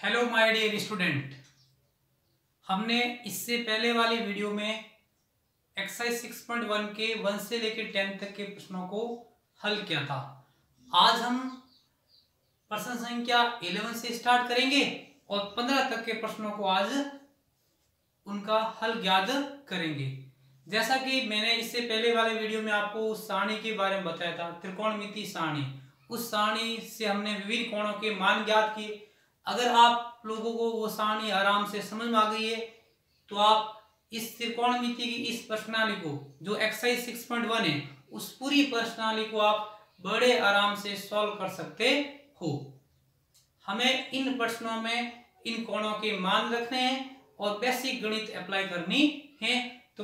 Hello my dear student, हमने इससे पहले वाली वीडियो में एक्सरसाइज 6.1 के 1 से लेकर 10 तक के प्रश्नों को हल किया था। आज हम प्रश्न संख्या 11 से स्टार्ट करेंगे और 15 तक के प्रश्नों को आज उनका हल ज्ञात करेंगे। जैसा कि मैंने इससे पहले वाले वीडियो में आपको उस सारणी के बारे में बताया था, त्रिकोणमितीय सारणी। उस सारणी से हमने विभिन्न कोणों के मान ज्ञात किए। अगर आप लोगों को वो सारणी आराम से समझ में आ गई है तो आप इस त्रिकोणमिति की इस प्रश्नावली को, जो एक्सरसाइज 6.1 है, उस पूरी प्रश्नावली को आप बड़े आराम से सॉल्व कर सकते हो। हमें इन प्रश्नों में इन कोणों के मान रखने हैं और बेसिक गणित अप्लाई करनी है। तो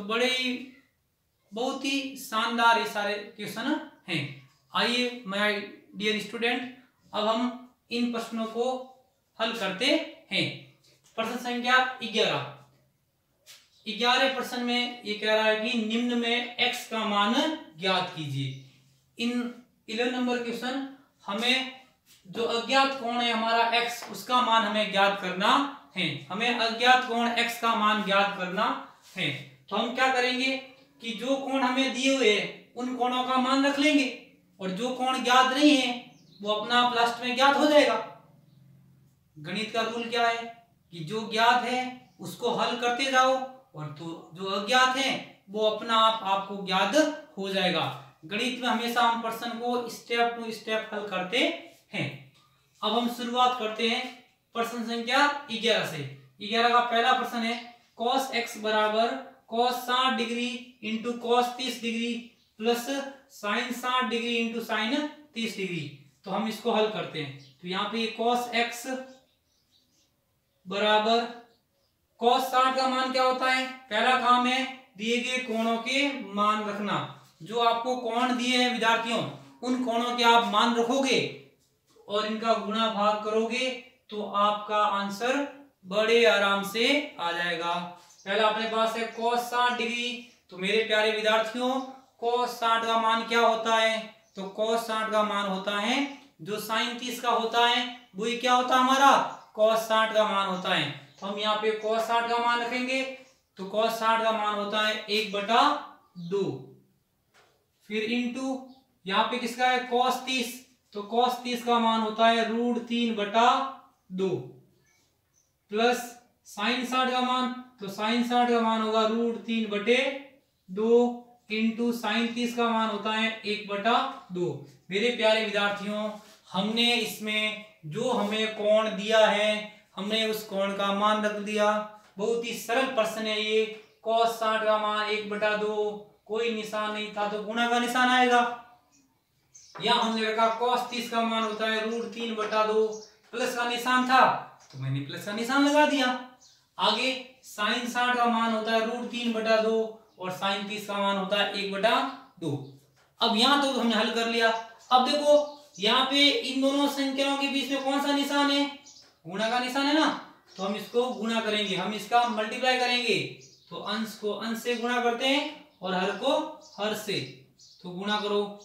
बहुत ही शानदार ये सारे क्वेश्चन हैं। आइए माय डियर स्टूडेंट, अब हम इन प्रश्नों को हल करते हैं। प्रश्न संख्या 11 प्रश्न में ये कह रहा है कि निम्न में x का मान ज्ञात कीजिए। इन 11 नंबर क्वेश्चन हमें जो अज्ञात कोण है हमारा x, उसका मान हमें ज्ञात करना है। हमें अज्ञात कोण x का मान ज्ञात करना है। तो हम क्या करेंगे कि जो कोण हमें दिए हुए हैं उन कोणों का मान रख लेंगे और जो कोण ज्ञात नहीं है वो अपना आप लास्ट में ज्ञात हो जाएगा। गणित का रूल क्या है कि जो ज्ञात है उसको हल करते जाओ और तो जो अज्ञात है वो अपना आप आपको ज्ञात हो जाएगा। गणित में हमेशा हम प्रश्न को स्टेप टू स्टेप हल करते हैं। अब हम शुरुआत करते हैं प्रश्न संख्या 11 से। 11 का पहला प्रश्न है cos x बराबर cos 60 degree into cos 30 degree plus sin 60 degree into sin 30 degree. तो हम इसको हल करते हैं। तो यहाँ पे cos x बराबर cos 60 का मान क्या होता है? पहला काम है दिए गए कोणों के मान रखना। जो आपको कोण दिए हैं विद्यार्थियों, उन कोणों के आप मान रखोगे और इनका गुणा भाग करोगे तो आपका आंसर बड़े आराम से आ जाएगा। पहला अपने पास है cos 60 डिग्री। तो मेरे प्यारे विद्यार्थियों, cos 60 का मान क्या होता है? तो cos 60 का मान होता है जो sin 30 का होता है वही क्या होता है हमारा cos 60 का मान होता है। तो हम यहाँ पे cos 60 का मान रखेंगे तो cos 60 का मान होता है 1/2। फिर इंटू यहाँ पे किसका है cos 30। तो cos 30 का मान होता है √3/2 प्लस sin 60 का मान, तो sin 60 का मान होगा √3/2 इंटू sin 30 का मान होता है 1/2। मेरे प्यारे विद्यार्थियों, हमने इसमें जो हमें कोण दिया है हमने उस कोण का मान रख दिया। बहुत ही सरल प्रश्न है ये। cos 60 का मान 1/2, कोई निशान नहीं था तो गुणा का निशान आएगा। यहाँ हमने रखा cos 30 का मान होता है √3/2, प्लस का निशान था तो मैंने प्लस का निशान लगा दिया। आगे sin 60 का मान होता है √3/2 और sin 30 का मान होता है 1/2। अब यहाँ तो हमने हल कर लिया। अब देखो यहाँ पे इन दोनों संख्याओं के बीच में कौन सा निशान है? गुणा का निशान है ना। तो हम इसको गुणा करेंगे, हम इसका मल्टीप्लाई करेंगे। तो अंश को अंश से गुणा करते हैं और हर को हर से। तो गुणा करो,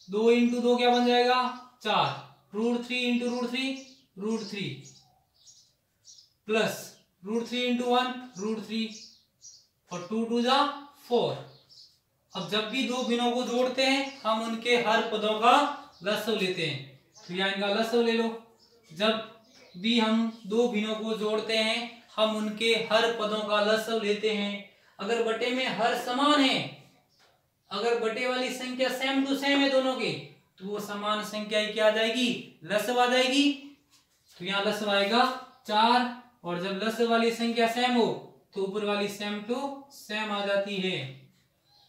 2 इंटू 2 क्या बन जाएगा 4, √3 इंटू √3 प्लस √3 इंटू 1 √3 और 2 2 जा 4। अब जब भी दो भिन्नों को जोड़ते हैं हम उनके हर पदों का लसागु लेते हैं। तो यहाँ इनका लसागु ले लो। जब भी हम दो भिन्नों को जोड़ते हैं हम उनके हर पदों का लसागु लेते हैं। अगर बटे में हर समान है, अगर बटे वाली संख्या सेम टू सेम है दोनों के, तो वो समान संख्या ही क्या आ जाएगी? लसागु आ जाएगी। तो यहाँ लसागु आएगा 4 और जब लसागु वाली संख्या सेम हो तो ऊपर वाली सेम टू सेम आ जाती है।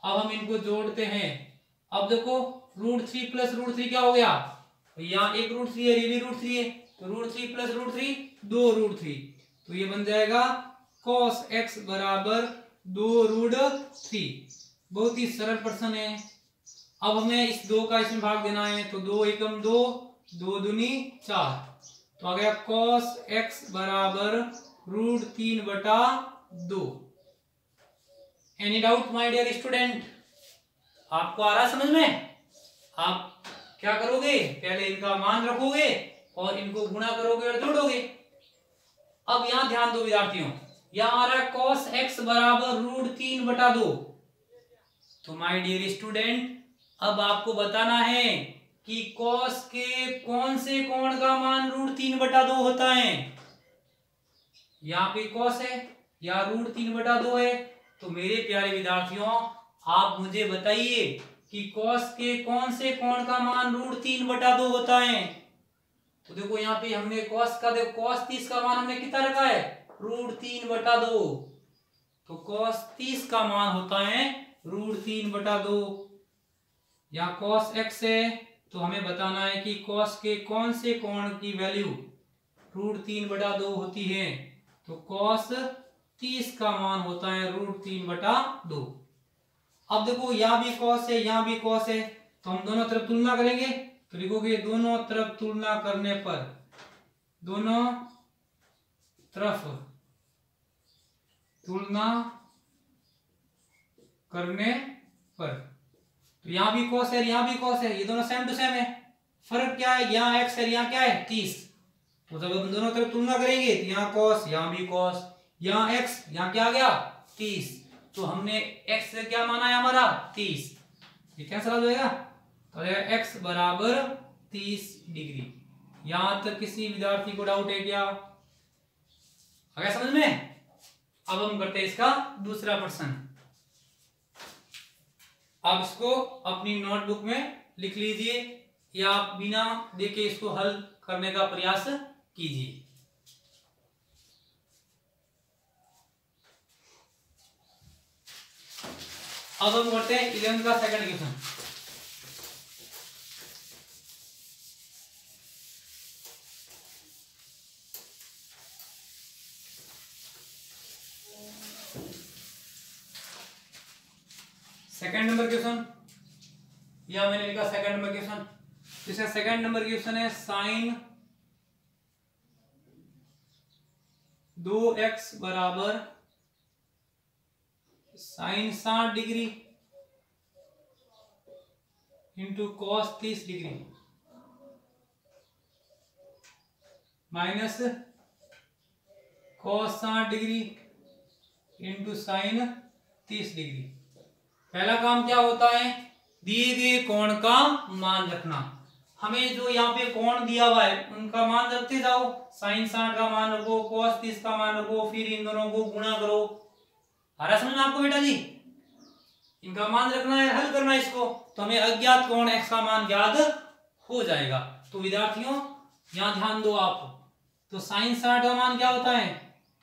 अब हम इनको जोड़ते हैं। अब देखो √3 प्लस √3 क्या हो गया? यहाँ एक √3 है, ये भी √3 है, तो √3 प्लस √3 2√3। तो ये बन जाएगा cos x बराबर 2√3। बहुत ही सरल प्रश्न है। अब हमें इस 2 का इसमें भाग देना है। तो 2 एकम 2, 2 दूनी 4। तो आ गया cos x बराबर √3/2। Any doubt my dear student? आपको आ रहा समझ में? आप क्या करोगे? पहले इनका मान रखोगे और इनको गुणा करोगे और जोड़ोगे। अब यहां ध्यान दो विद्यार्थियों, यहां आ रहा है cos x बराबर √3/2। तो माय डियर स्टूडेंट, अब आपको बताना है कि cos के कौन से कोण का मान √3/2 होता है। यहाँ पे cos है या √3/2 है। तो मेरे प्यारे विद्यार्थियों, आप मुझे बताइए कि cos के कौन से कोण का मान √3/2 होता है। तो देखो यहाँ पे हमने cos का, देखो cos 30 का मान हमने कितना रखा है, √3/2। तो cos 30 का मान होता है √3/2। या cos x है तो हमें बताना है कि cos के कौन से कोण की वैल्यू √3/2 होती है। तो cos 30 का मान होता है √3/2। अब देखो यहाँ भी cos है, यहाँ भी cos है, तो हम दोनों तरफ तुलना करेंगे। तो लिखोगे दोनों तरफ तुलना करने पर, दोनों तरफ तुलना करने पर, तो यहाँ भी cos है, यहाँ भी cos है, ये दोनों सेम टू सेम है। फर्क क्या है, यहाँ x है, यहाँ क्या है 30। तो जब हम दोनों तरफ तुलना करेंगे तो यहाँ cos, यहाँ भी cos, यहाँ x, यहाँ क्या आ गया 30। तो हमने x से क्या माना है हमारा 30, ये कैंसिल हो जाएगा। तो x बराबर 30 डिग्री। यहां तक किसी विद्यार्थी को डाउट है क्या, आ गया समझ में। अब हम करते हैं इसका दूसरा प्रश्न। आप इसको अपनी नोटबुक में लिख लीजिए या आप बिना देखे इसको हल करने का प्रयास कीजिए। अब हम करते हैं 11th का second question. Second number question, या मैंने लिखा सेकंड नंबर क्वेश्चन। इसका सेकंड नंबर क्वेश्चन है sin 2x बराबर sin 60 degree into cos 30 degree minus cos 60 degree into sin 30 degree. पहला काम क्या होता है, दिए गए कोण का मान रखना। हमें जो यहाँ पे कोण दिया हुआ है उनका मान रखते जाओ। sin 60 का मान रखो, cos 30 का मान रखो, फिर इन दोनों को गुणा करो। आ रहा समझ में आपको बेटा जी, इनका मान रखना है, हल करना है इसको, तो हमें अज्ञात कोण x का मान याद हो जाएगा। तो विद्यार्थियों यहाँ ध्यान दो आप। तो sin 60 का मान क्या होता है,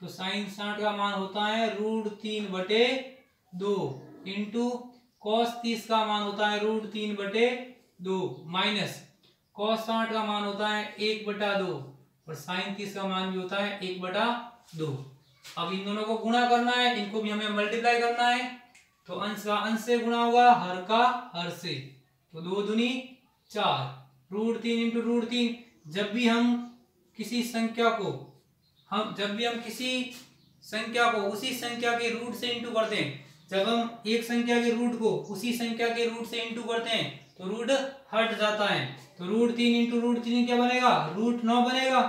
तो sin 60 का मान होता है √3/2 इंटू cos 30 का मान होता है √3/2 माइनस cos 60 का मान होता है 1/2 और sin 30 का मान भी होता है 1/2। अब इन दोनों को गुणा करना है, इनको भी हमें मल्टीप्लाई करना है। तो अंश का अंश से गुणा होगा, हर का हर से, तो 2 दूनी 4, √3 इंटू √3। जब भी हम किसी संख्या को उसी संख्या के रूट से इंटू करते हैं, जब हम एक संख्या के रूट को उसी संख्या के रूट से इंटू करते हैं तो रूट हट जाता है। तो √3 इंटू √3 क्या बनेगा, √9 बनेगा।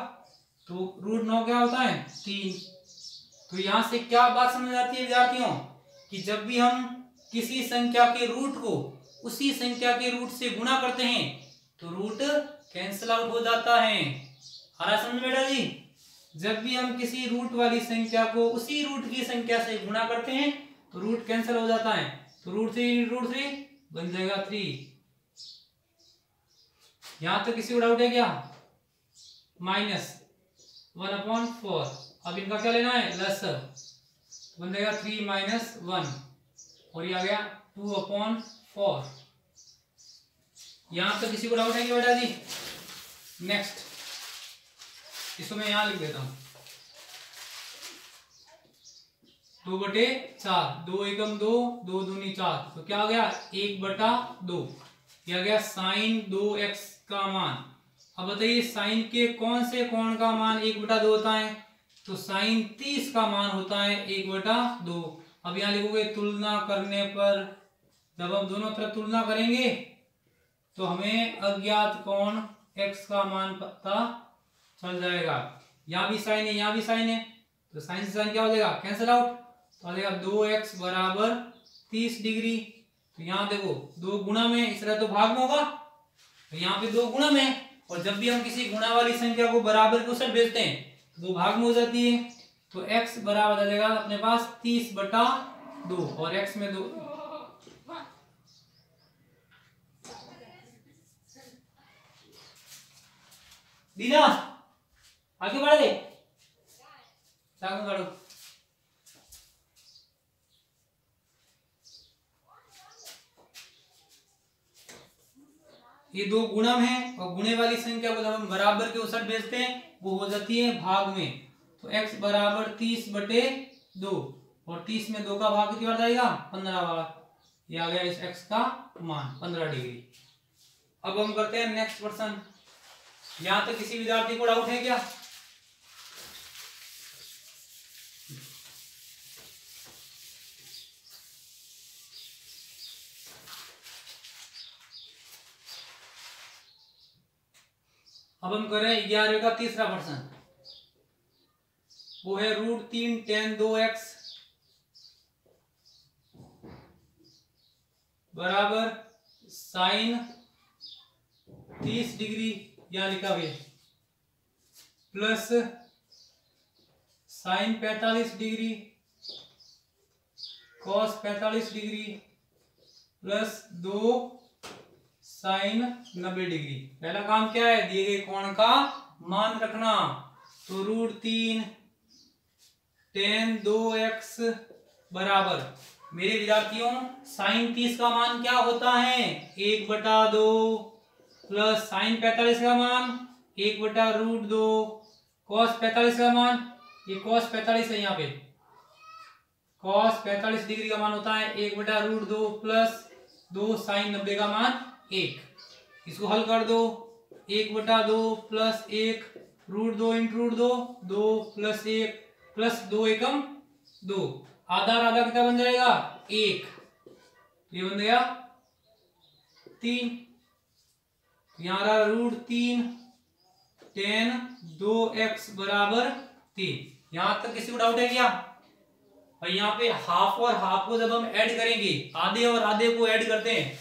तो √9 क्या होता है 3। तो यहां से क्या बात समझ आती है विद्यार्थियों, कि जब भी हम किसी संख्या के रूट को उसी संख्या के रूट से गुणा करते हैं तो रूट कैंसिल आउट हो जाता है। आ रहा समझ बेटा जी, जब भी हम किसी रूट वाली संख्या को उसी रूट की संख्या से गुणा करते हैं तो रूट कैंसिल हो जाता है। तो √3 बन जाएगा 3। यहां तक किसी को डाउट है क्या, -1/4। अब इनका क्या लेना है, लसर, बन जाएगा 3 - 1 और ये आ गया 2/4। यहां तक किसी को डाउट है क्या बेटा जी। नेक्स्ट इसको मैं यहां लिख देता हूं, 2/4, 2 एकम 2, 2 दूनी 4, तो क्या आ गया 1/2। यह आ गया sin 2x का मान। अब बताइए sin के कौन से कोण का मान 1/2 होता है, तो sin 30 का मान होता है 1/2। अब यहां लिखोगे तुलना करने पर, जब हम दोनों तरफ तुलना करेंगे तो हमें अज्ञात कोण x का मान पता चल जाएगा। यहाँ भी साइन है, यहाँ भी साइन है, तो साइन से साइन क्या हो जाएगा, कैंसिल आउट। तो आ जाएगा 2x बराबर 30 डिग्री। तो यहाँ देखो 2 गुणा में, इस तरह तो भाग में होगा, तो यहाँ पे 2 गुणा में, और जब भी हम किसी गुणा वाली संख्या को बराबर के उस साइड भेजते हैं तो 2 भाग में हो जाती है। तो x बराबर आ जाएगा अपने पास 30/2, और x में 2 दीना आगे बढ़ा दे, चाकू काटो। ये 2 गुणम है, और गुणे वाली संख्या को जब हम बराबर के उस साइड भेजते हैं वो हो जाती है भाग में। तो x बराबर 30/2, और 30 में 2 का भाग कितनी बार जाएगा, 15 बार। ये आ गया इस x का मान 15 डिग्री। अब हम करते हैं नेक्स्ट क्वेश्चन। यहां तक किसी विद्यार्थी को डाउट है क्या? अब हम करें 11वें का तीसरा प्रश्न। वो है √3 tan 2x बराबर साइन 30 डिग्री, यहां लिखा हुआ है, plus sine 45 degree, cos 45 degree, plus 2 sine 90 degree. पहला काम क्या है, दिए गए कोण का मान रखना। तो √3 tan 2x बराबर, मेरे विद्यार्थियों साइन 30 का मान क्या होता है, 1/2, प्लस साइन 45 का मान 1/√2, कॉस 45 का मान, ये कॉस 45 है, यहाँ पे कॉस 45 डिग्री का मान होता है 1/√2, प्लस 2 साइन 90 का मान 1। इसको हल कर दो, 1/2 प्लस 1 √2 इंटू √2, 2 प्लस 1 प्लस 2 एकम 2, आधा और आधा कितना बन जाएगा, 1। ये बन गया 3। यहाँ रहा √3 tan 2x बराबर 3। यहां तक किसी को डाउट है क्या? भाई यहाँ पे हाफ और हाफ को जब हम ऐड करेंगे, आधे और आधे को ऐड करते हैं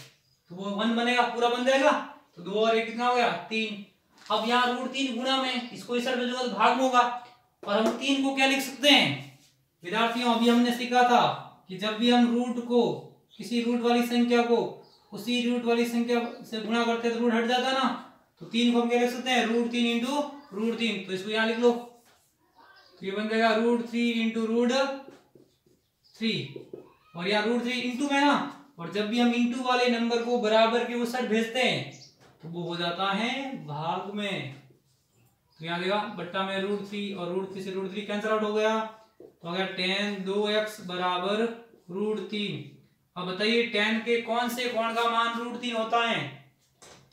तो वो 1 बनेगा, पूरा बन जाएगा। तो 2 और 1 कितना हो गया, 3। अब यहाँ √3 गुणा में, इसको इस साइड भेजूंगा तो भाग में होगा, और हम 3 को क्या लिख सकते हैं विद्यार्थियों, अभी हमने सीखा था कि जब भी हम रूट को, किसी रूट वाली संख्या को उसी रूट वाली संख्या से गुणा करते हैं तो रूट हट जाता है ना, तो 3 को हम क्या लिख सकते हैं, √3 इंटू √3। तो इसको यहाँ लिख लो, तो ये बन जाएगा √3 इंटू √3, और यहाँ √3 इंटू में ना, और जब भी हम इंटू वाले नंबर को बराबर के उस साइड भेजते हैं तो वो हो जाता है भाग में। तो यहाँ देखा बट्टा में √3, और √3 से √3 कैंसिल आउट हो गया, तो अगर tan 2x बराबर √3। अब बताइए tan के कौन से कोण का मान √3 होता है?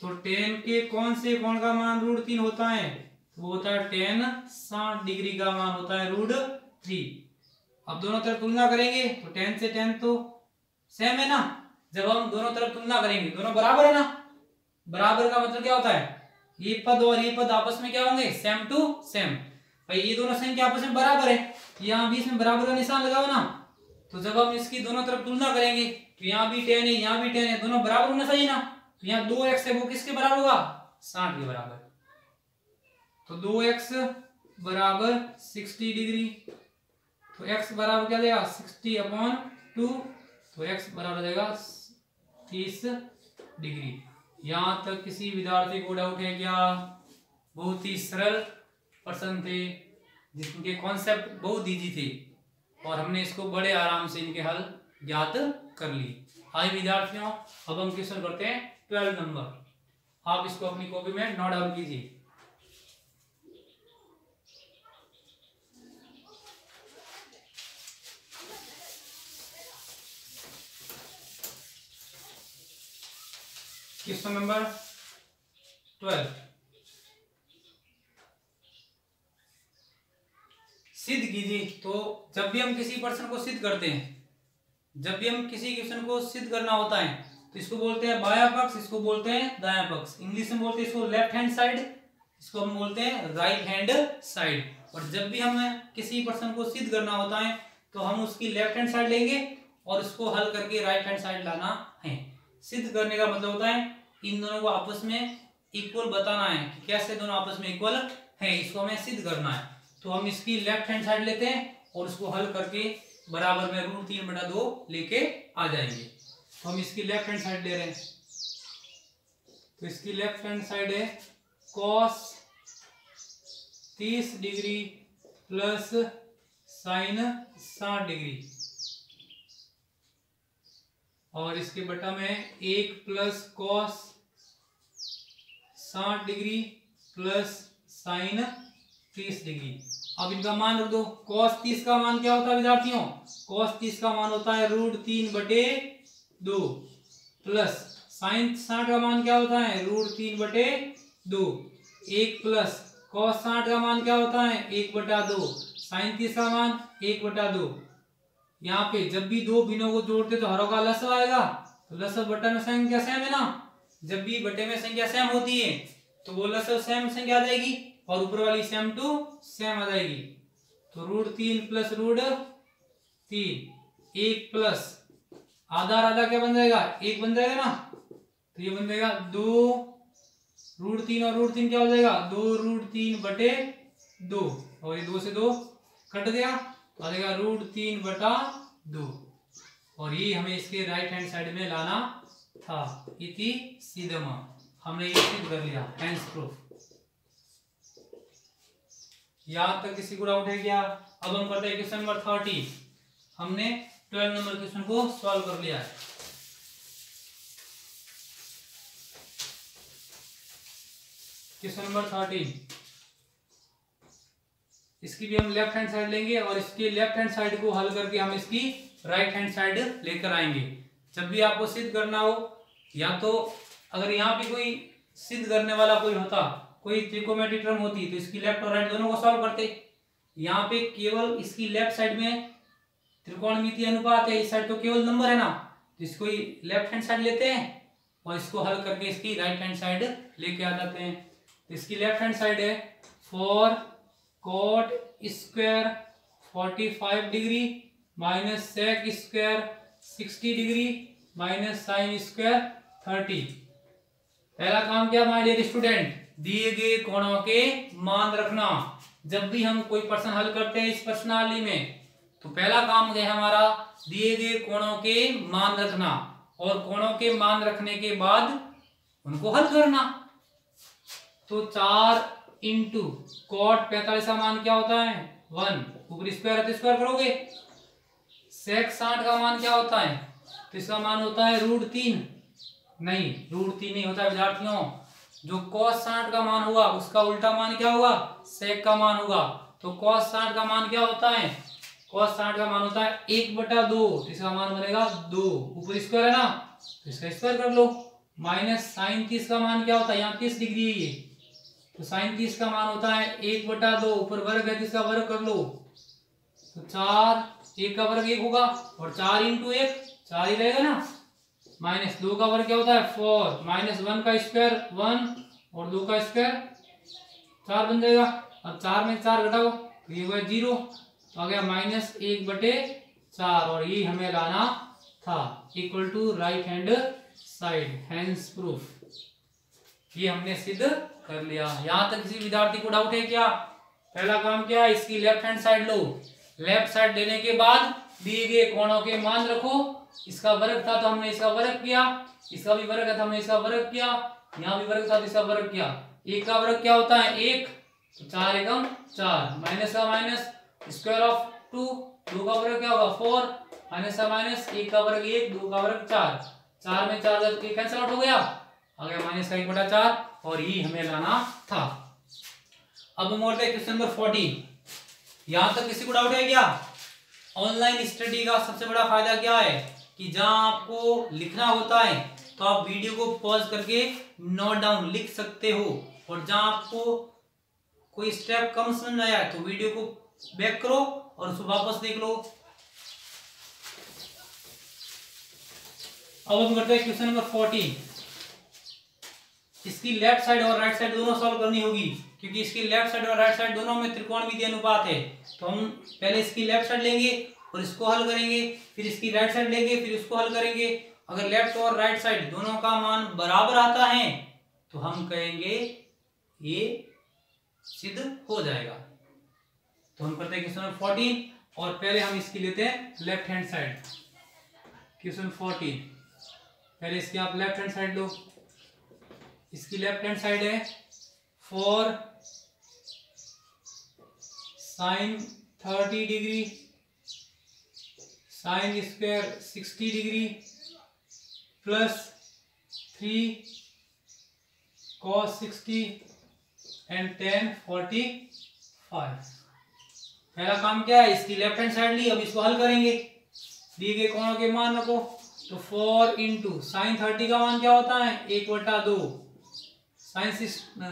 तो tan के कौन से कोण का मान √3 होता है? तो वो होता है tan 60 डिग्री का मान होता है √3। अब दोनों तरफ तुलना करेंगे तो tan से tan तो सेम है ना। जब हम दोनों तरफ तुलना करेंगे, दोनों बराबर है ना, बराबर का मतलब क्या होता है, ये पद और ये पद आपस में क्या होंगे, सेम टू सेम। भाई ये दोनों संख्या आपस में बराबर है, यहाँ बीच में बराबर का निशान लगाओ ना, तो जब हम इसकी दोनों तरफ तुलना करेंगे तो यहाँ भी tan है, यहाँ भी tan है, दोनों बराबर होना चाहिए ना। तो यहाँ 2x है, वो किसके बराबर होगा, 60 के बराबर। तो 2x बराबर 60 डिग्री, तो x बराबर क्या देगा, 60/2, तो x बराबर देगा 30 डिग्री। यहां तक किसी विद्यार्थी को डाउट है क्या? बहुत ही सरल प्रश्न थे, जिनके कॉन्सेप्ट बहुत इजी थे, और हमने इसको बड़े आराम से इनके हल ज्ञात कर ली। आइए विद्यार्थियों, अब हम क्वेश्चन करते हैं 12 नंबर। आप इसको अपनी कॉपी में नोट डाउन कीजिए। क्वेश्चन नंबर 12, सिद्ध कीजिए। तो जब भी हम किसी प्रश्न को सिद्ध करते हैं, जब भी हम किसी क्वेश्चन को सिद्ध करना होता है तो इसको बोलते हैं बायां पक्ष, इसको बोलते हैं दायां पक्ष। इंग्लिश में बोलते हैं इसको लेफ्ट हैंड साइड, इसको हम बोलते हैं राइट हैंड साइड। और जब भी हमें किसी प्रश्न को सिद्ध करना होता है तो हम उसकी लेफ्ट हैंड साइड लेंगे और उसको हल करके राइट हैंड साइड लाना है। सिद्ध करने का मतलब होता है इन दोनों को आपस में इक्वल बताना है कि कैसे दोनों आपस में इक्वल है, इसको हमें सिद्ध करना है। तो हम इसकी लेफ्ट हैंड साइड लेते हैं और उसको हल करके बराबर में √3/2 लेके आ जाएंगे। तो हम इसकी लेफ्ट हैंड साइड ले रहे हैं, तो इसकी लेफ्ट हैंड साइड है cos 30 degree plus sin 60 degree, और इसके बटा में 1 plus cos 60 degree plus sin 30 degree. अब इनका मान रख दो। cos 30 का मान क्या होता है विद्यार्थियों? cos 30 का मान होता है √3/2 प्लस sin 60 का मान क्या होता है √3/2। 1 प्लस cos 60 का मान क्या होता है 1/2। sin 30 का मान 1/2। यहाँ पे जब भी दो भिन्नों को जोड़ते तो हरों का लसाअ आएगा, तो लसाअ बटा में संख्या सेम है ना। जब भी बटे में संख्या सेम होती है तो वो लसाअ सेम संख्या आ जाएगी और ऊपर वाली सेम टू सेम आ जाएगी। तो √3 प्लस √3, 1 प्लस आधा आधा क्या बन जाएगा 1 बन जाएगा ना, तो ये बन जाएगा 2 √3 और √3 क्या हो जाएगा 2√3/2, और ये 2 से 2 कट गया तो आ जाएगा √3/2। और ये हमें इसके राइट हैंड साइड में लाना था। इति सीधम, हमने ये सिद्ध कर लिया, हैंड्स प्रूफ। यहां तक किसी को डाउट है क्या? अब हम करते हैं क्वेश्चन नंबर 30। हमने 12 नंबर क्वेश्चन को सॉल्व कर लिया है। क्वेश्चन नंबर 30, इसकी भी हम लेफ्ट हैंड साइड लेंगे और इसकी लेफ्ट हैंड साइड को हल करके हम इसकी राइट हैंड साइड लेकर आएंगे। जब भी आपको सिद्ध करना हो, या तो अगर यहाँ पे कोई सिद्ध करने वाला कोई होता, कोई त्रिकोणमितीय टर्म होती, तो इसकी लेफ्ट और राइट दोनों को सॉल्व करते। यहाँ पे केवल इसकी लेफ्ट साइड में त्रिकोणमितीय अनुपात है, इस साइड तो केवल नंबर है ना, तो इसको लेफ्ट हैंड साइड लेते हैं और इसको हल करके इसकी राइट हैंड साइड लेके आ जाते हैं। तो इसकी लेफ्ट हैंड साइड है 4 cot square 45 degree minus sec square 60 degree minus sin square 30। पहला काम क्या माय डियर स्टूडेंट, दिए गए कोणों के मान रखना। जब भी हम कोई प्रश्न हल करते हैं इस प्रश्नावली में, तो पहला काम है हमारा दिए गए कोणों के मान रखना, और कोणों के मान रखने के बाद उनको हल करना। तो 4 इंटू cot 45 का मान क्या होता है 1, ऊपर स्क्वायर है तो स्क्वायर करोगे। sec 60 का मान क्या होता है, तो इसका मान होता है √3, नहीं √3 नहीं होता विद्यार्थियों, जो cos 60 का मान होगा उसका उल्टा मान क्या होगा sec का मान होगा। तो cos 60 का मान क्या होता है, cos 60 का मान होता है 1/2, तो इसका मान बनेगा 2, ऊपर स्क्वायर है ना तो इसका स्क्वायर कर लो। माइनस sin 30 का मान क्या होता है, यहाँ 30 डिग्री है ये, तो sin 30 का मान होता है 1/2, ऊपर वर्ग है तो इसका वर्ग कर लो। तो 4, 1 का वर्ग 1 होगा और 4 इंटू 1 4 ही रहेगा ना, माइनस 2 का वर्ग क्या होता है 4, माइनस 1 का स्क्वायर 1 और 2 का स्क्वायर 4 बन जाएगा। अब 4 में 4 घटाओ तो ये हुआ 0, तो आ गया -1/4, और ये हमें लाना था equal to right hand side, hence proof. ये हमने सिद्ध कर लिया। यहां तक किसी विद्यार्थी को डाउट है क्या? पहला काम क्या है, इसकी लेफ्ट हैंड साइड लो, लेफ्ट साइड लेने के बाद दिए गए कोणों के मान रखो। इसका वर्ग था तो हमने इसका वर्ग किया, इसका भी वर्ग है तो हमने इसका वर्ग किया, यहाँ भी वर्ग था तो इसका वर्ग किया। 1 का वर्ग क्या होता है 1, तो 4 एकम 4, माइनस का माइनस स्क्वायर ऑफ 2, 2 का वर्ग क्या होगा 4, माइनस का माइनस 1 का वर्ग 1, 2 का वर्ग 4, 4 में 4 कैंसिल आउट हो गया, आ गया माइनस का 1/4, और ये हमें लाना था। अब हम बढ़ते हैं क्वेश्चन नंबर 40। यहां तक किसी को डाउट है क्या? ऑनलाइन स्टडी का सबसे बड़ा फायदा क्या है कि जहां आपको लिखना होता है तो आप वीडियो को पॉज करके नोट डाउन लिख सकते हो, और जहां आपको कोई स्टेप कम समझ आया तो वीडियो को बैक करो और उसको वापस देख लो। अब हम करते हैं क्वेश्चन नंबर 40। इसकी लेफ्ट साइड और राइट साइड दोनों सॉल्व करनी होगी। क्योंकि इसकी लेफ्ट साइड और राइट साइड दोनों में त्रिकोणमितीय अनुपात है, तो हम पहले इसकी लेफ्ट साइड लेंगे और इसको हल करेंगे, फिर इसकी राइट साइड लेंगे, फिर इसको हल करेंगे। अगर लेफ्ट और राइट साइड दोनों का मान बराबर आता है तो हम कहेंगे ये सिद्ध हो जाएगा। तो हम करते हैं क्वेश्चन नंबर 14 और पहले हम इसकी लेते हैं लेफ्ट हैंड साइड। क्वेश्चन 14, पहले इसकी आप लेफ्ट हैंड साइड लो। इसकी लेफ्ट हैंड साइड है 4 sin 30 degree sin square 60 degree plus 3 cos 60 and tan 45। पहला काम क्या है, इसकी लेफ्ट हैंड साइड ली, अब इसको हल करेंगे। दिए गए कोणों के मान रखो, तो 4 इंटू साइन 30 का मान क्या होता है 1/2, साइन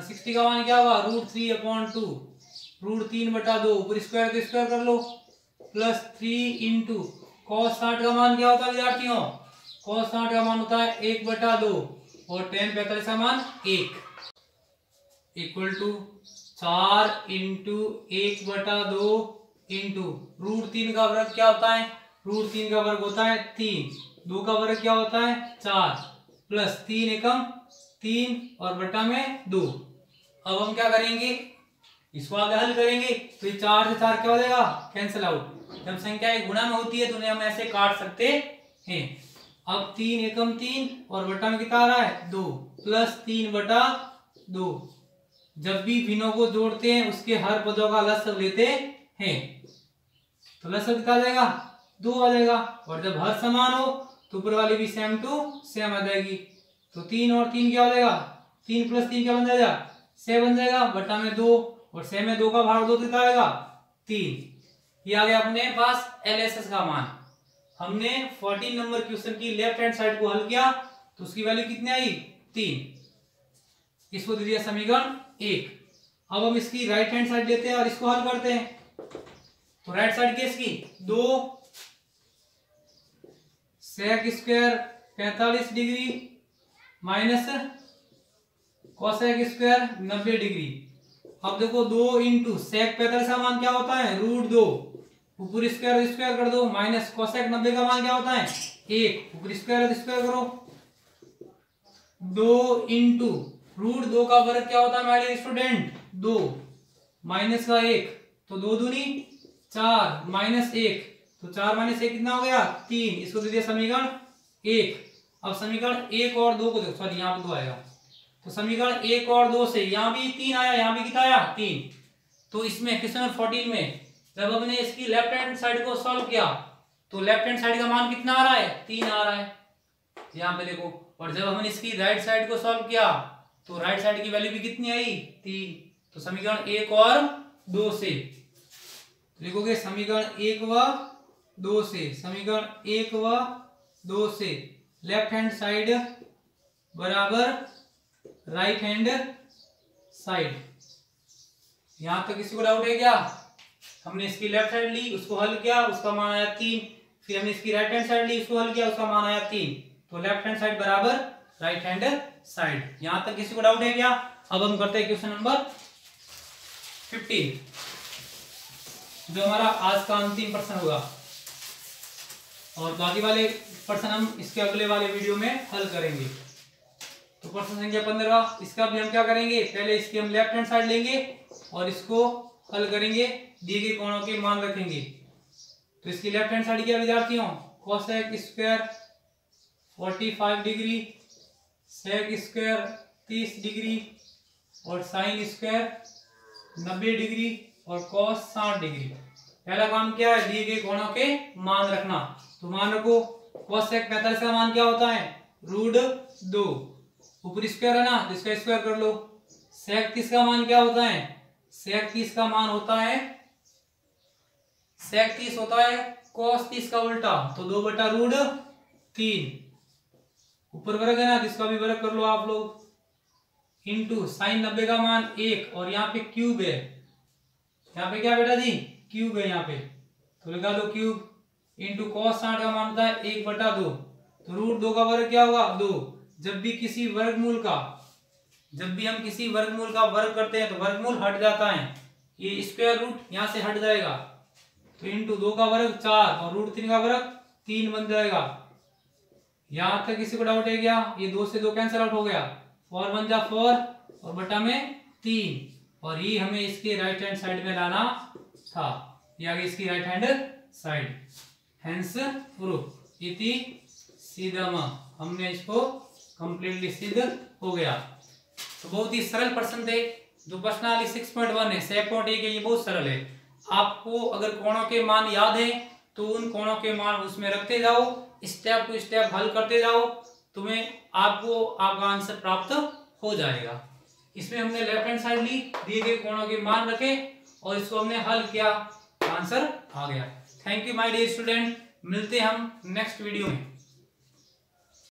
60 का मान क्या होगा √3/2, √3/2, ऊपर स्क्वायर तो स्क्वायर कर लो, प्लस 3 इंटू cos 60 का मान क्या होता है विद्यार्थियों, cos 60 का मान होता है 1/2 और tan 45 का मान 1 इक्वल टू 4 इंटू 1/2 इंटू √3 का वर्ग क्या होता है, √3 का वर्ग होता है 3, 2 का वर्ग क्या होता है 4, प्लस 3 एकम 3 और बटा में 2। अब हम क्या करेंगे, इसको आगे हल करेंगे, तो ये 4 से 4 क्या हो जाएगा कैंसिल आउट। जब संख्या एक गुणा में होती है तो उन्हें हम ऐसे काट सकते हैं। अब 3 एकम 3 और बटा में कितना आ रहा है 2, प्लस 3/2। जब भी भिन्नों को जोड़ते हैं उसके हर पदों का लसागु लेते हैं, तो लसागु कितना आ जाएगा 2 आ जाएगा। और जब हर समान हो तो ऊपर वाली भी सेम टू सेम आ जाएगी, तो 3 और 3 क्या हो जाएगा 3 प्लस 3 क्या बन जाएगा 6 बन जाएगा, बटा में 2 और 6 में 2 का भाग 2 कितना आएगा 3। ये आ गया अपने पास LHS का मान। हमने 14 नंबर क्वेश्चन की लेफ्ट हैंड साइड को हल किया तो उसकी वैल्यू कितनी आई 3। इसको दे दिया समीकरण 1। अब हम इसकी राइट हैंड साइड लेते हैं और इसको हल करते हैं। तो राइट साइड की इसकी 2 sec square 45 degree minus cosec square 90 degree. अब देखो 2 इंटू sec 45 का मान क्या होता है √2, ऊपर स्क्वायर स्क्वायर कर दो, माइनस cosec 90 का मान क्या होता है 1, ऊपर स्क्वायर स्क्वायर करो, 2 इंटू √2 का वर्ग क्या होता है हमारे स्टूडेंट 2, माइनस का 1, तो 2 दूनी 4 माइनस 1, तो 4 माइनस 1 कितना हो गया 3। इसको दे दिया समीकरण 1। अब समीकरण 1 और 2 को देखो, सॉरी यहाँ पे 2 आएगा, तो समीकरण 1 और 2 से यहाँ भी 3 आया, यहाँ भी कितना आया 3। तो इसमें क्वेश्चन नंबर 14 में जब हमने इसकी लेफ्ट हैंड साइड को सॉल्व किया तो लेफ्ट हैंड साइड का मान कितना आ रहा है 3 आ रहा है यहाँ पे देखो, और जब हमने इसकी राइट साइड को सॉल्व किया तो राइट साइड की वैल्यू भी कितनी आई 3। तो समीकरण 1 और 2 से लिखोगे, समीकरण 1 व 2 से, समीकरण 1 व 2 से लेफ्ट हैंड साइड बराबर राइट हैंड साइड। यहां तक किसी को डाउट है क्या? हमने इसकी लेफ्ट साइड ली, उसको हल किया, उसका मान आया 3, फिर हमने इसकी राइट हैंड साइड ली, उसको हल किया, उसका मान आया 3, तो लेफ्ट हैंड साइड बराबर राइट हैंड साइड। यहां तक किसी को डाउट है क्या? अब हम करते हैं क्वेश्चन नंबर 15, जो हमारा आज का अंतिम प्रश्न होगा, और बाकी वाले प्रश्न हम इसके अगले वाले वीडियो में हल करेंगे। तो प्रश्न संख्या 15, इसका भी हम क्या करेंगे, पहले इसकी हम लेफ्ट हैंड साइड लेंगे और इसको हल करेंगे, दिए गए कोणों के मान रखेंगे। तो इसकी लेफ्ट हैंड साइड क्या विद्यार्थियों, cosec square 45 degree, sec square 30 degree और साइन स्क्वायर 90 डिग्री और कॉस 60 डिग्री। पहला काम क्या है, दिए गए कोणों के मान रखना। तो मान रखो कोसेक 45 का मान क्या होता है √2, ऊपर स्क्वायर है ना, तो इसका स्क्वायर कर लो। सेक 30 का मान क्या होता है, सेक 30 का मान होता है, सेक 30 होता है cos 30 का उल्टा, तो 2/√3, ऊपर वर्ग है ना, इसका भी वर्ग कर लो आप लोग, इंटू साइन 90 का मान 1, और यहाँ पे क्यूब है, यहाँ पे क्या बेटा जी क्यूब है यहाँ पे, तो लगा दो क्यूब, इंटू cos 60 का मान होता है 1/2, तो √2 का वर्ग क्या होगा 2। जब भी किसी वर्गमूल का जब भी हम किसी वर्गमूल का वर्ग करते हैं तो वर्गमूल हट जाता है, ये स्क्वायर रूट यहाँ से हट जाएगा, तो इंटू 2 का वर्ग 4 और रूट 3 का वर्ग 3 बन जाएगा। यहां तक किसी को डाउट है क्या? ये 2 से 2 कैंसिल आउट हो गया, 4 1 जा 4 और बटा में 3, और ये हमें इसके राइट हैंड साइड में लाना था, ये आगे इसकी right hand side, hence proof इति सिद्धम, हमने इसको कंप्लीटली सिद्ध हो गया। तो बहुत ही सरल प्रश्न थे, जो प्रश्नावली 6.1 है 6.1 है, ये बहुत सरल है। आपको अगर कोणों के मान याद है तो उन कोणों के मान उसमें रखते जाओ, स्टेप टू स्टेप हल करते जाओ, तुम्हें आपको आपका आंसर प्राप्त हो जाएगा। इसमें हमने लेफ्ट हैंड साइड ली, दिए गए कोणों के मान रखे और इसको हमने हल किया, आंसर आ गया। Thank you my dear student, मिलते हैं हम नेक्स्ट वीडियो में।